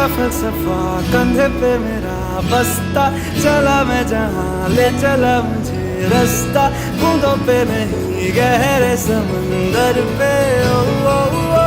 का फलसफा कंधे पे मेरा बस्ता, चला मैं जहाँ ले चला मुझे रास्ता, बूंदों पे नहीं गहरे समंदर पे। ओ, ओ, ओ,